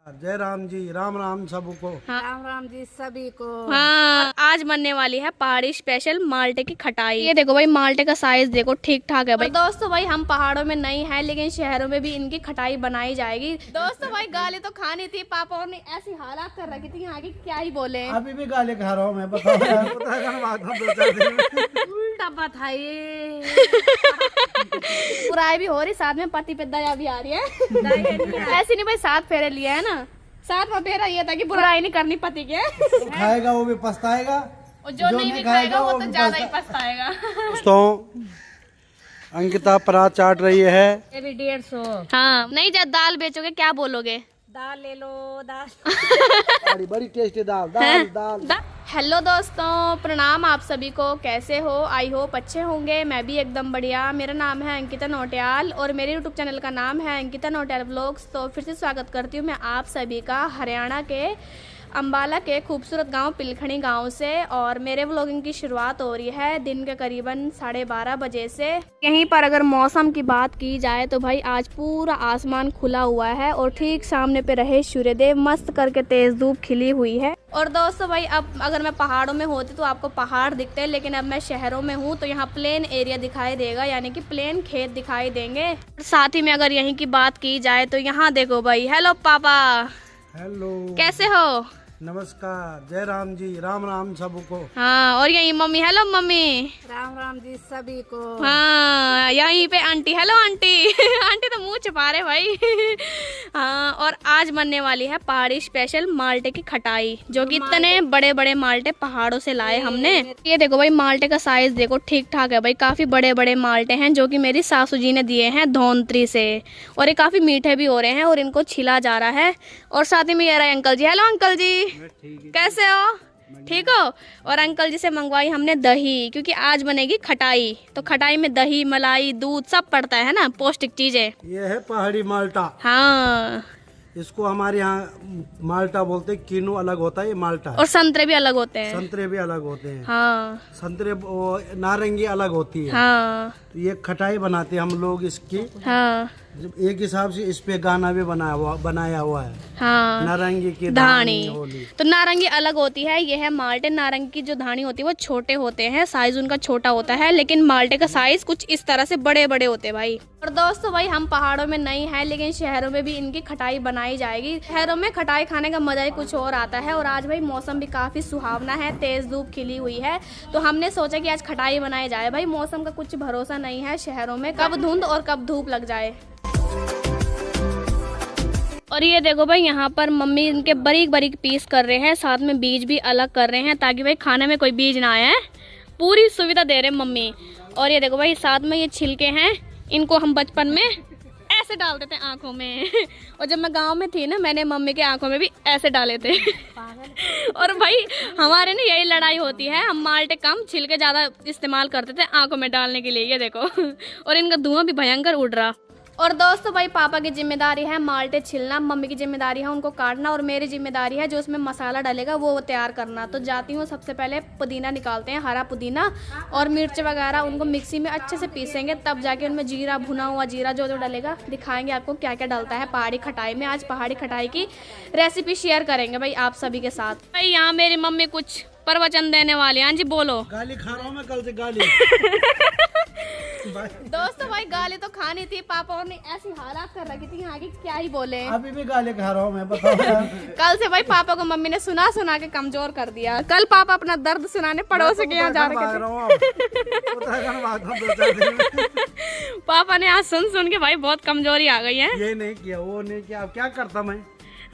जय राम जी, राम राम सबको। हाँ। राम राम जी सभी को। हाँ, आज बनने वाली है पहाड़ी स्पेशल माल्टे की खटाई। ये देखो भाई, माल्टे का साइज देखो, ठीक ठाक है भाई। दोस्तों भाई, हम पहाड़ों में नहीं है लेकिन शहरों में भी इनकी खटाई बनाई जाएगी। दोस्तों भाई, गाली तो खानी थी, पापा ने ऐसी हालात कर रखी थी, आगे क्या ही बोले। अभी भी गाली खा रहा हूँ मैं, बताओ यार। उल्टा बताइए। बुराई भी हो रही, साथ में पति पे दया भी आ रही है। ऐसे नहीं भाई, 7 फेरे लिए है ना। 7वां फेरा ये था कि बुराई नहीं करनी पति के। खाएगा वो भी पछताएगा, और जो नहीं भी खाएगा वो तो ज्यादा ही पछताएगा। दोस्तों, अंकिता परात चाट रही है। ये भी 150। हाँ, नहीं जब दाल बेचोगे क्या बोलोगे? दाल ले लो, दाल। बड़ी टेस्टी दाल दाल दाल। हेलो दोस्तों, प्रणाम आप सभी को। कैसे हो? आई होप अच्छे होंगे। मैं भी एकदम बढ़िया। मेरा नाम है अंकिता नौटियाल और मेरे यूट्यूब चैनल का नाम है अंकिता नौटियाल व्लॉग्स। तो फिर से स्वागत करती हूँ मैं आप सभी का हरियाणा के अम्बाला के खूबसूरत गांव पिलखणी गांव से। और मेरे व्लॉगिंग की शुरुआत हो रही है दिन के करीबन 12:30 बजे से। यहीं पर अगर मौसम की बात की जाए तो भाई आज पूरा आसमान खुला हुआ है और ठीक सामने पे रहे सूर्यदेव, मस्त करके तेज धूप खिली हुई है। और दोस्तों भाई, अब अगर मैं पहाड़ों में होती तो आपको पहाड़ दिखते हैं, लेकिन अब मैं शहरों में हूँ तो यहाँ प्लेन एरिया दिखाई देगा, यानी कि प्लेन खेत दिखाई देंगे। साथ ही में अगर यहीं की बात की जाए तो यहाँ देखो भाई। हेलो पापा, हेलो, कैसे हो? नमस्कार, जय राम जी, राम राम सबको। हाँ, और यही mummy. Hello mummy. Ram Ram ji सभी को। हाँ, यहीं पे आंटी। Hello aunty. आंटी तो मुंह छुपा रहे भाई। हाँ, और आज बनने वाली है पहाड़ी स्पेशल माल्टे की खटाई, जो कि इतने बड़े बड़े माल्टे पहाड़ों से लाए हमने। ये देखो भाई, माल्टे का साइज देखो, ठीक ठाक है भाई। काफी बड़े बड़े माल्टे हैं जो कि मेरी सासू जी ने दिए हैं धौंतरी से, और ये काफी मीठे भी हो रहे हैं और इनको छिला जा रहा है। और साथ ही में ये रहे अंकल जी। हेलो अंकल जी, कैसे हो? ठीक हो? और अंकल जी से मंगवाई हमने दही, क्योंकि आज बनेगी खटाई। तो खटाई में दही, मलाई, दूध सब पड़ता है ना, पौष्टिक चीजें। ये है पहाड़ी माल्टा। हाँ, इसको हमारे यहाँ माल्टा बोलते हैं। किनू अलग होता है, ये माल्टा है। और संतरे भी अलग होते हैं। संतरे भी अलग होते हैं। हाँ संतरे नारंगी अलग होती है। हाँ तो ये खटाई बनाते हैं हम लोग इसकी। हाँ एक हिसाब से इस पे गाना भी बनाया हुआ है। हाँ, नारंगी की धानी। होली। तो नारंगी अलग होती है, ये है माल्टे। नारंगी की जो धानी होती है वो छोटे होते हैं, साइज उनका छोटा होता है, लेकिन माल्टे का साइज कुछ इस तरह से बड़े बड़े होते हैं भाई। और दोस्तों भाई, हम पहाड़ों में नहीं है लेकिन शहरों में भी इनकी खटाई बनाई जाएगी। शहरों में खटाई खाने का मजा ही कुछ और आता है। और आज भाई मौसम भी काफी सुहावना है, तेज धूप खिली हुई है, तो हमने सोचा कि आज खटाई बनाई जाए। भाई मौसम का कुछ भरोसा नहीं है शहरों में, कब धुंध और कब धूप लग जाए। और ये देखो भाई, यहाँ पर मम्मी इनके बारीक बारीक पीस कर रहे हैं, साथ में बीज भी अलग कर रहे हैं ताकि भाई खाने में कोई बीज ना आए। पूरी सुविधा दे रहे हैं मम्मी। और ये देखो भाई, साथ में ये छिलके हैं, इनको हम बचपन में ऐसे डाल देते हैं आंखों में। और जब मैं गांव में थी ना, मैंने मम्मी के आंखों में भी ऐसे डाले थे। और भाई हमारे ना यही लड़ाई होती है, हम माल्टे कम छिलके ज्यादा इस्तेमाल करते थे आंखों में डालने के लिए। ये देखो। और इनका धुआं भी भयंकर उड़ रहा। और दोस्तों भाई, पापा की जिम्मेदारी है माल्टे छिलना, मम्मी की जिम्मेदारी है उनको काटना, और मेरी जिम्मेदारी है जो उसमें मसाला डलेगा वो तैयार करना। तो जाती हूँ, सबसे पहले पुदीना निकालते हैं, हरा पुदीना और मिर्च वगैरह, उनको मिक्सी में अच्छे से पीसेंगे, तब जाके उनमें जीरा, भुना हुआ जीरा जो जो डलेगा, दिखाएंगे आपको क्या क्या डलता है पहाड़ी खटाई में। आज पहाड़ी खटाई की रेसिपी शेयर करेंगे भाई आप सभी के साथ। भाई यहाँ मेरी मम्मी कुछ प्रवचन देने वाले हैं। हाँ जी, बोलो। गाली खा रहा हूँ मैं कल से, गाली। दोस्तों भाई, गाली तो खानी थी, पापा ने ऐसी हालात कर रखी थी, आगे क्या ही बोले। अभी भी गाली खा रहा हूँ मैं, बताओ यार। कल से भाई पापा को मम्मी ने सुना सुना के कमजोर कर दिया। कल पापा अपना दर्द सुनाने पड़ोसी के यहाँ जा रहे थे। पापा ने आज सुन सुन के भाई बहुत कमजोरी आ गई है। ये नहीं किया, वो नहीं किया, अब क्या करता मैं?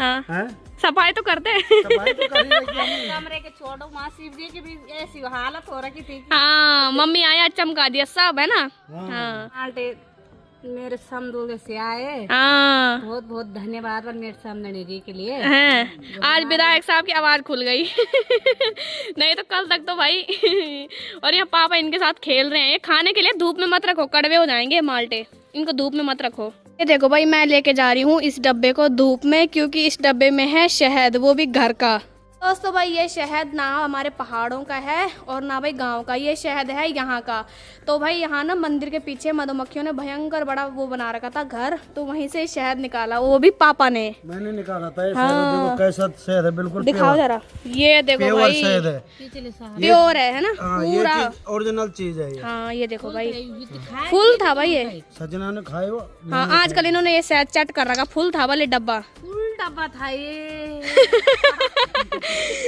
हाँ, हैं? सफाई तो करते हैं। सफाई तो कर ही रही है। कमरे के छोड़ो, माँ शिव जी की भी ऐसी हालत हो रखी थी। हाँ, मम्मी आया चमका दिया सब, है ना। हाँ माल्टे मेरे समदूर से आए, हाँ, बहुत बहुत धन्यवाद मेरे सामने जी के लिए। हैं, आज विधायक साहब की आवाज खुल गई। नहीं तो कल तक तो भाई। और यहाँ पापा इनके साथ खेल रहे हैं। ये खाने के लिए धूप में मत रखो, कड़वे हो जाएंगे माल्टे, इनको धूप में मत रखो। ये देखो भाई, मैं लेके जा रही हूँ इस डब्बे को धूप में, क्योंकि इस डब्बे में है शहद, वो भी घर का। दोस्तों भाई ये शहद ना हमारे पहाड़ों का है और ना भाई गांव का, ये शहद है यहाँ का। तो भाई यहाँ ना मंदिर के पीछे मधुमक्खियों ने भयंकर बड़ा वो बना रखा था घर, तो वहीं से शहद निकाला, वो भी पापा ने। मैंने निकाला था ये शहद, देखो कैसा शहद है, बिल्कुल दिखाओ जरा, ये देखो प्योर भाई शहद है, प्योर है ना ये पूरा। ओरिजिनल चीज है ये। हाँ ये देखो भाई फुल था भाई ये, सजना ने खाए वो। हाँ आजकल इन्होंने ये शहद चट कर रखा, फुल था वाले डब्बा। फुल डब्बा था ये।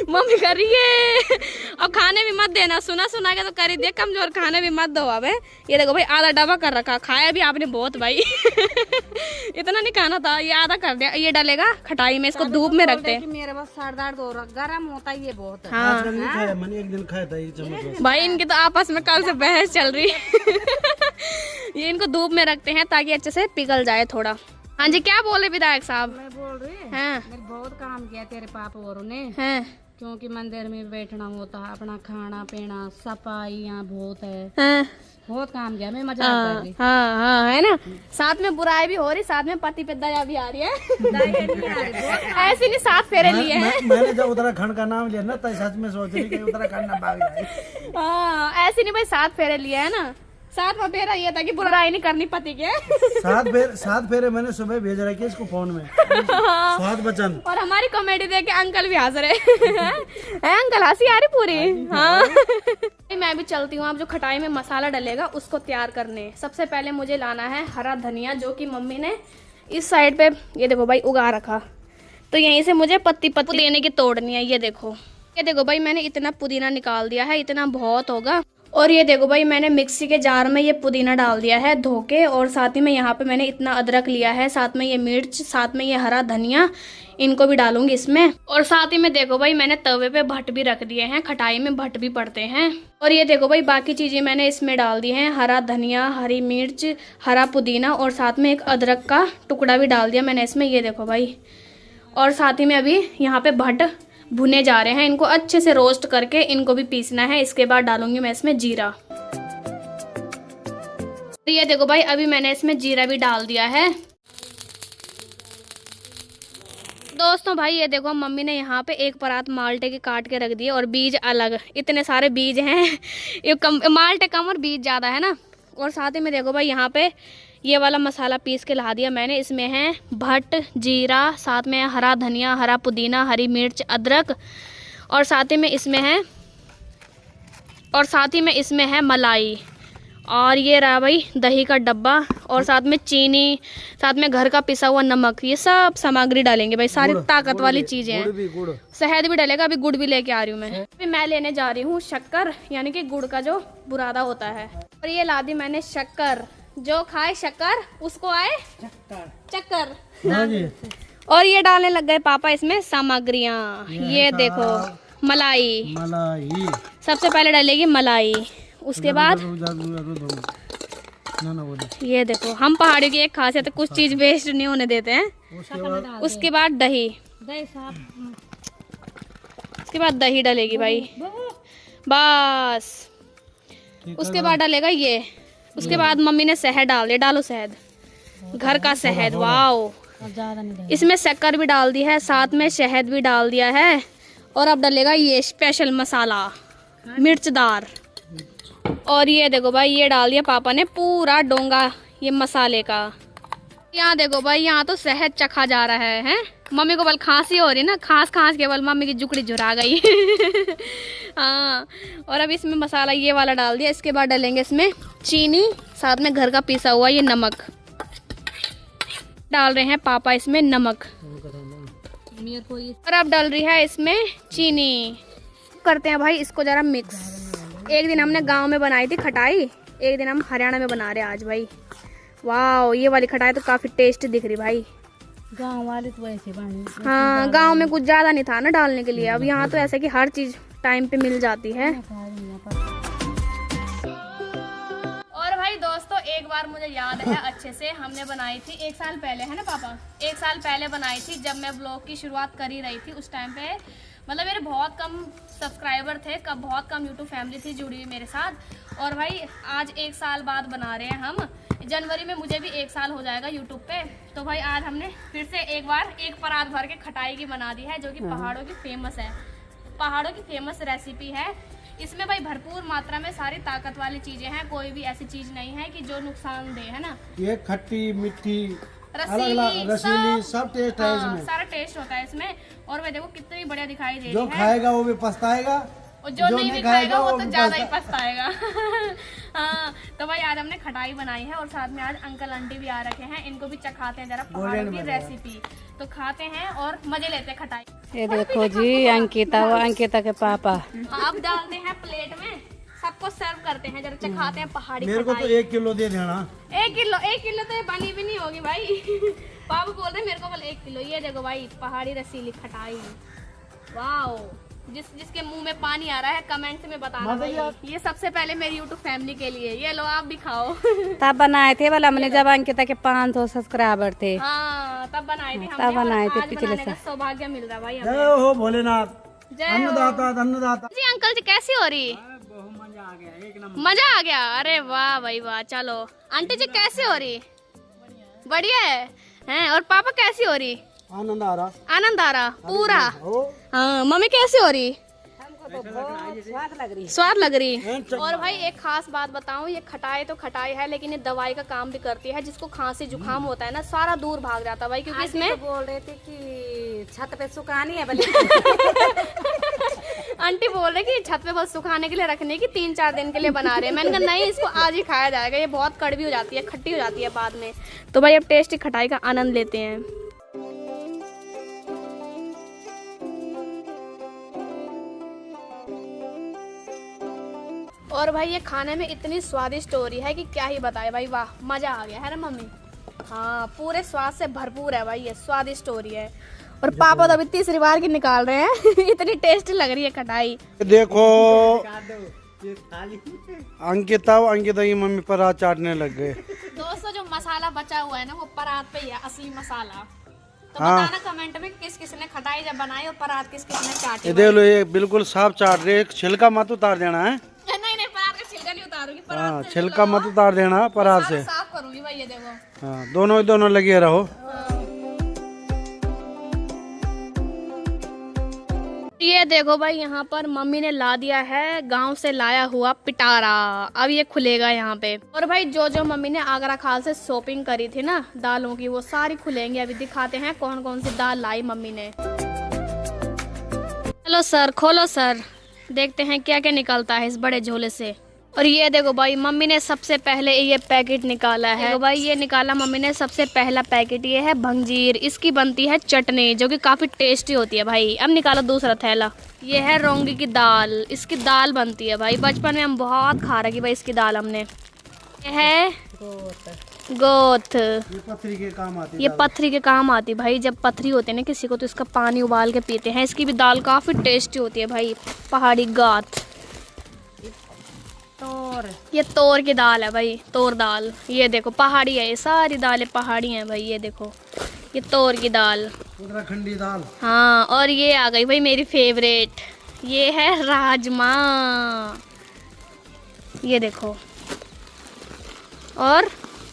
मम्मी कर रही है अब खाने भी मत देना, सुना सुना के तो कर ही दे कमजोर, खाने भी मत दो अब। ये देखो भाई आधा डब्बा कर रखा, खाया भी आपने बहुत भाई। इतना नहीं खाना था, ये आधा कर दिया। ये डालेगा खटाई में, इसको धूप में रखते हैं। मेरे पास सर दर्द हो रहा, गर्म होता है ये बहुत। हाँ आजकल नहीं खाया, मैंने एक दिन खाया था एक चम्मच। भाई इनकी तो आपस में कल से बहस चल रही है। ये इनको धूप में रखते हैं ताकि अच्छे से पिघल जाए थोड़ा। हाँ जी क्या बोले विधायक साहब? मैं बोल रही हैं मेरे बहुत काम किया तेरे पापा और ने, हैं क्योंकि मंदिर में बैठना होता है, अपना खाना पीना सफाई यहाँ बहुत है, हैं बहुत काम किया। मैं मजाक कर रही। हाँ हाँ है ना, साथ में बुराई भी हो रही, साथ में पति पे दया भी आ रही है। ऐसे नहीं साथ फेरे लिए हैं। मैंने जब उत्तराखंड का नाम लिया ना तो सच में सोच रही कि उत्तराखंड ना भाग जाए। हाँ ऐसे नहीं भाई, साथ फेरे लिए है ना, साथ में फेरा ये था कि बुराई नहीं करनी पति के। सात फेरे मैंने सुबह भेज रखे इसको फोन में, 7 वचन। और हमारी कॉमेडी देख के अंकल भी हंस रहे हैं। अंकल हंसी आ रही पूरी। हाँ मैं भी चलती हूँ, अब जो खटाई में मसाला डलेगा उसको तैयार करने। सबसे पहले मुझे लाना है हरा धनिया, जो कि मम्मी ने इस साइड पे ये देखो भाई उगा रखा, तो यहीं से मुझे पत्ती पुदीने की तोड़नी है। ये देखो भाई मैंने इतना पुदीना निकाल दिया है, इतना बहुत होगा। और ये देखो भाई मैंने मिक्सी के जार में ये पुदीना डाल दिया है धो के, और साथ ही में यहाँ पे मैंने इतना अदरक लिया है, साथ में ये मिर्च, साथ में ये हरा धनिया, इनको भी डालूंगी इसमें। और साथ ही में देखो भाई मैंने तवे पे भट्ट भी रख दिए हैं, खटाई में भट्ट भी पड़ते हैं। और ये देखो भाई बाकी चीजें मैंने इसमें डाल दी हैं, हरा धनिया, हरी मिर्च, हरा पुदीना, और साथ में एक अदरक का टुकड़ा भी डाल दिया मैंने इसमें। ये देखो भाई, और साथ ही में अभी यहाँ पे भट्ट भुने जा रहे हैं, इनको अच्छे से रोस्ट करके इनको भी पीसना है। इसके बाद डालूंगी मैं इसमें जीरा। ये देखो भाई अभी मैंने इसमें जीरा भी डाल दिया है। दोस्तों भाई ये देखो मम्मी ने यहाँ पे एक परात माल्टे के काट के रख दिए, और बीज अलग, इतने सारे बीज हैं। ये माल्टे कम और बीज ज़्यादा है ना। और साथ ही में देखो भाई यहाँ पे ये वाला मसाला पीस के ला दिया मैंने, इसमें है भट्ट, जीरा, साथ में हरा धनिया, हरा पुदीना, हरी मिर्च, अदरक, और साथ ही में इसमें है मलाई, और ये रहा भाई दही का डब्बा, और साथ में चीनी, साथ में घर का पिसा हुआ नमक। ये सब सामग्री डालेंगे भाई, सारी ताकत वाली चीजें हैं। शहद भी डालेगा, अभी गुड़ भी लेके आ रही हूँ मैं। अभी मैं लेने जा रही हूँ शक्कर, यानी कि गुड़ का जो बुरादा होता है। और ये ला दी मैंने शक्कर, जो खाए शक्कर उसको आए चक्कर। हाँ जी। और ये डालने लग गए पापा इसमें सामग्रियाँ। ये देखो मलाई, सबसे पहले डालेगी मलाई, उसके बाद ये देखो हम पहाड़ियों की एक खासियत है, कुछ चीज वेस्ट नहीं होने देते हैं। उसके बाद दही, उसके बाद दही डालेगी भाई बस। उसके बाद डालेगा ये, उसके बाद मम्मी ने शहद डाल दिया। डालो शहद, घर का शहद, वाओ। इसमें शक्कर भी डाल दी है, साथ में शहद भी डाल दिया है। और अब डालेगा ये स्पेशल मसाला मिर्चदार। और ये देखो भाई ये डाल दिया पापा ने पूरा डोंगा ये मसाले का। यहाँ देखो भाई यहाँ तो शहद चखा जा रहा है। मम्मी को बल खांसी हो रही ना, खांस के बल मम्मी की जुकड़ी झुरा गई। हाँ। और अब इसमें मसाला ये वाला डाल दिया। इसके बाद डालेंगे इसमें चीनी, साथ में घर का पिसा हुआ ये नमक डाल रहे हैं पापा इसमें, नमक। और अब डाल रही है इसमें चीनी। करते हैं भाई इसको जरा मिक्स। एक दिन हमने गांव में बनाई थी खटाई, एक दिन हम हरियाणा में बना रहे हैं आज भाई। वाह ये वाली खटाई तो काफी टेस्टी दिख रही भाई। गांव वाले तो ऐसे बनी। हाँ गांव में कुछ ज्यादा नहीं था ना डालने के लिए, अब यहाँ तो ऐसे कि हर चीज टाइम पे मिल जाती है। और भाई दोस्तों एक बार मुझे याद है अच्छे से, हमने बनाई थी 1 साल पहले, है ना पापा? 1 साल पहले बनाई थी जब मैं ब्लॉग की शुरुआत कर ही रही थी। उस टाइम पे मतलब मेरे बहुत कम सब्सक्राइबर थे, बहुत कम यूट्यूब फैमिली थी जुड़ी हुई मेरे साथ। और भाई आज 1 साल बाद बना रहे हैं हम। जनवरी में मुझे भी 1 साल हो जाएगा यूट्यूब पे। तो भाई आज हमने फिर से एक बार एक परात भर के खटाई की बना दी है, जो कि पहाड़ों की फेमस है। पहाड़ों की फेमस रेसिपी है। इसमें भाई भरपूर मात्रा में सारी ताकत वाली चीजें हैं, कोई भी ऐसी चीज नहीं है कि जो नुकसान दे, है ना। ये खट्टी मीठी रसीली रसीली सब टेस्ट है इसमें। सारा टेस्ट होता है इसमें। और वे देखो कितनी बढ़िया दिखाई दे जो रही है। खाएगा वो भी पछताएगा, और जो नहीं भी खाएगा वो तो भी ज्यादा ही पछताएगा। हाँ, तो भाई आज हमने खटाई बनाई है और साथ में आज अंकल आंटी भी आ रखे हैं, इनको भी चखाते हैं जरा पहाड़ों की रेसिपी। तो खाते हैं और मजे लेते हैं खटाई। ये देखो जी अंकिता, वो अंकिता के पापा। आप डालते हैं प्लेट में, सबको सर्व करते हैं, जरा चखाते हैं पहाड़ी मेरे को तो खटाई। 1 किलो दे देना। 1 किलो तो ये बनी भी नहीं होगी भाई। पापा बोल रहे हैं मेरे को बोले 1 किलो। ये देखो भाई पहाड़ी रसीली खटाई, वाओ। जिसके मुंह में पानी आ रहा है कमेंट में बताना भाई। ये सबसे पहले मेरी यूट्यूब फैमिली के लिए, ये लो आप भी खाओ। तब बनाए थे वाला हमने जब अंकिता के 500 सब्सक्राइबर थे। हाँ तब बनाए थे तब बनाए थे आज पिछले बनाने का साल। सौभाग्य मिल रहा है भाई हमें। जय हो भोलेनाथ, जय हो। अन्नदाता अन्नदाता। जी अंकल जी कैसी हो रही? मजा आ गया। अरे वाह भाई वाह। चलो आंटी जी कैसी हो रही? बढ़िया है हैं? और पापा कैसी हो रही? आनंद आ रहा। आनंद आ रहा पूरा। ओ, हाँ मम्मी कैसी हो रही? हमको तो बहुत स्वाद लग रही। और भाई एक खास बात बताऊं, ये खटाई तो खटाई है लेकिन ये दवाई का काम भी करती है। जिसको खांसी जुकाम होता है ना, सारा दूर भाग जाता है भाई, क्योंकि इसमें बोल रहे थे कि छत पे सुखानी है भले। आंटी बोल रहे कि छत पे बस सुखाने के लिए रखने की 3-4 दिन के लिए बना रहे हैं। मैंने कहा नहीं, इसको आज ही खाया जाएगा, ये बहुत कड़वी हो जाती है, खट्टी हो जाती है बाद में। तो भाई अब टेस्टी खटाई का आनंद लेते हैं। और भाई ये खाने में इतनी स्वादिष्ट हो रही है कि क्या ही बताए भाई, वाह मजा आ गया है ना मम्मी। हाँ पूरे स्वाद से भरपूर है भाई, ये स्वादिष्ट हो रही है। और पापा तो अभी तीसरी बार की निकाल रहे हैं। इतनी टेस्टी लग रही है खटाई। देखो अंकिता की मम्मी परात चाटने लग गए। दोस्तों जो मसाला बचा हुआ है ना, वो परात पे ही है, असली मसाला। तो हाँ। बताना कमेंट में किस किस ने खटाई जब बनाई और परात किस किस ने चाटी। ये देख लो, ये बिल्कुल साफ चाट रहे, छिलका मत उतार देना है। नहीं नहीं, परात का छिलका नहीं उतारूंगी, हाँ, परात से छिलका मत उतार देना परात से। साफ करूंगी भाई, ये देखो। हाँ, दोनों लगे रहो। ये देखो भाई यहाँ पर मम्मी ने ला दिया है गांव से लाया हुआ पिटारा। अब ये खुलेगा यहाँ पे। और भाई जो मम्मी ने आगरा खाल से शॉपिंग करी थी ना दालों की, वो सारी खुलेंगी। अभी दिखाते हैं कौन कौन सी दाल लाई मम्मी ने। चलो सर खोलो सर, देखते हैं क्या क्या निकलता है इस बड़े झोले से। और ये देखो भाई मम्मी ने सबसे पहले ये पैकेट निकाला है। देखो भाई ये निकाला मम्मी ने सबसे पहला पैकेट, ये है भंजीर। इसकी बनती है चटनी जो कि काफी टेस्टी होती है भाई। अब निकालो दूसरा थैला। ये है रौंगी की दाल, इसकी दाल बनती है भाई। बचपन में हम बहुत खा रहे भाई इसकी दाल हमने। ये है गोथ, ये पथरी के काम आती है। ये पथरी के काम आती भाई। जब पथरी होते हैं ना किसी को, तो इसका पानी उबाल के पीते हैं। इसकी भी दाल काफी टेस्टी होती है भाई, पहाड़ी गाथ। ये तोर की दाल है भाई, तोर दाल। ये देखो पहाड़ी है, ये सारी दालें पहाड़ी हैं भाई। ये देखो ये तोर की दाल, उत्तराखंडी दाल। हाँ। और ये आ गई भाई मेरी फेवरेट, ये है राजमा। ये देखो, और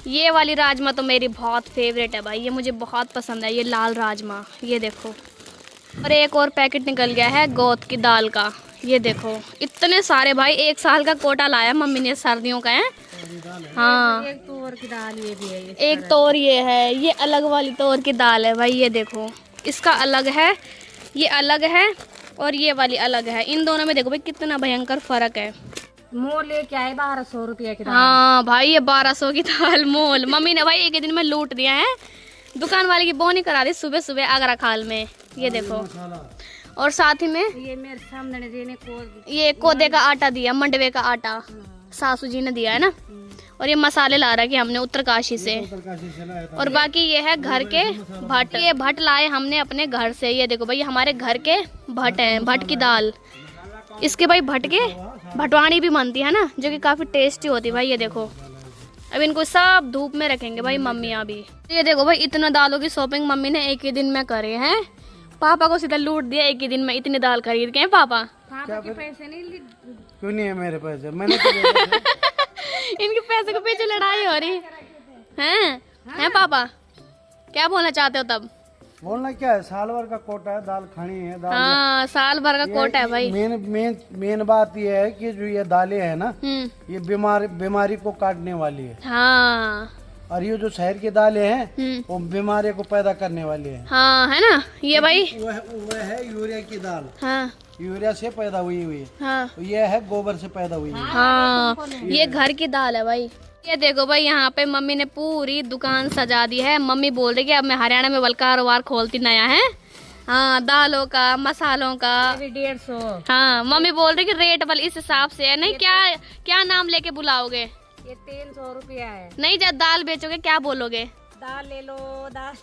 ये वाली राजमा तो मेरी बहुत फेवरेट है भाई, ये मुझे बहुत पसंद है, ये लाल राजमा। ये देखो, और एक और पैकेट निकल गया है गोत की दाल का। ये देखो इतने सारे भाई, 1 साल का कोटा लाया मम्मी ने सर्दियों का है। हाँ एक तोर की दाल ये भी है। एक तोर ये है, ये अलग वाली तोर की दाल है भाई। ये देखो इसका अलग है, ये अलग है, और ये वाली अलग है। इन दोनों में देखो भाई कितना भयंकर फर्क है। मोल लेके आए 1200 रुपया की दाल। हाँ भाई ये 1200 की दाल मोल मम्मी ने भाई एक ही दिन में लूट दिया है। दुकान वाले की बोनी करा दी सुबह सुबह आगरा खाल में। ये देखो, और साथ ही में ये मेरे सामने ये कोदे का आटा दिया, मंडवे का आटा सासू जी ने दिया है ना। और ये मसाले ला रहा कि हमने उत्तरकाशी से। और बाकी ये है घर के भट्ट, ये भट्ट लाए हमने अपने घर से। ये देखो भाई हमारे घर के भट्ट हैं, भट्ट की दाल। इसके भाई भट्ट के भटवानी भी बनती है ना, जो कि काफी टेस्टी होती है भाई। ये देखो अब इनको सब धूप में रखेंगे भाई मम्मी अभी। ये देखो भाई इतना दालों की शॉपिंग मम्मी ने एक ही दिन में करे हैं। पापा को सीधा लूट दिया एक ही दिन में, इतनी दाल खरीद के। पापा के पैसे नहीं क्यों नहीं है मेरे पैसे? मैंने तो दे दिए थे। इनके पैसे के पीछे लड़ाई हो रही है। हैं पापा क्या बोलना चाहते हो तब? बोलना क्या है, साल भर का कोटा है, दाल खानी है। दाल हाँ, साल भर का कोटा है भाई। मेन मेन मेन बात ये है कि जो ये दालें है ना, ये बीमारी को काटने वाली है। हाँ। और ये जो शहर की दालें हैं वो बीमारी को पैदा करने वाली है। हाँ, है ना ये भाई। वह है यूरिया की दाल। हाँ यूरिया से पैदा हुई है। हाँ ये है गोबर से पैदा हुई है। हाँ, ये घर की दाल है भाई। ये देखो भाई, यहाँ पे मम्मी ने पूरी दुकान सजा दी है। मम्मी बोल रही कि अब मैं हरियाणा में बल्क कारोबार खोलती नया है। हाँ, दालों का, मसालों का। 150। हाँ, मम्मी बोल रही कि रेट वाल इस हिसाब से है। नहीं, क्या क्या नाम लेके बुलाओगे? ये 300 रुपया है। नहीं, जब दाल बेचोगे क्या बोलोगे? दाल ले लो, दाल।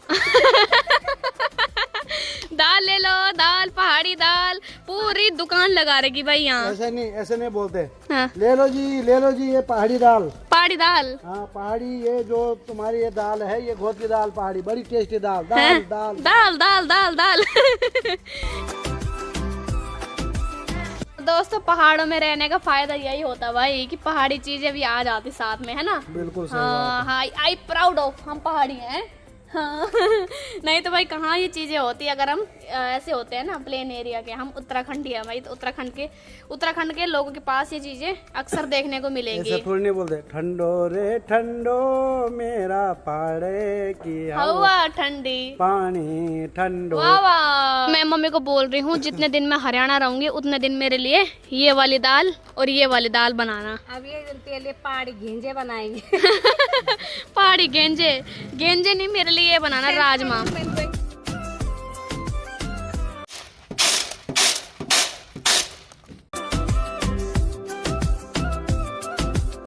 दाल ले लो, दाल, पहाड़ी दाल, पूरी दुकान लगा रहेगी भाई यहाँ। ऐसे नहीं बोलते। हाँ, ले लो जी ये पहाड़ी दाल। पहाड़ी दाल। हाँ, पहाड़ी, ये जो तुम्हारी ये दाल है, ये घोट की दाल पहाड़ी, बड़ी टेस्टी दाल। हाँ, दाल दाल दाल दाल दाल। दोस्तों, पहाड़ों में रहने का फायदा यही होता भाई कि पहाड़ी चीजें भी आ जाती साथ में, है ना। बिल्कुल सही हाँ हाँ, आई प्राउड ऑफ, हम पहाड़ी हैं। हाँ। नहीं तो भाई कहाँ ये चीजें होती है। अगर हम ऐसे होते हैं ना प्लेन एरिया के, हम उत्तराखंडी है भाई, तो उत्तराखंड के लोगों के पास ये चीजें अक्सर देखने को मिलेंगी। ऐसे थोड़ी नहीं बोलते, ठंडो रे ठंडो मेरा पहाड़े की हवा ठंडी, पानी ठंडो। वाह वाह। मैं मम्मी को बोल रही हूँ जितने दिन मैं हरियाणा रहूंगी उतने दिन मेरे लिए ये वाली दाल और ये वाली दाल बनाना। अब ये तेरे लिए पहाड़ी घेंजे बनाएंगे। पहाड़ी गेंजे नहीं, मेरे लिए ये बनाना राजमा।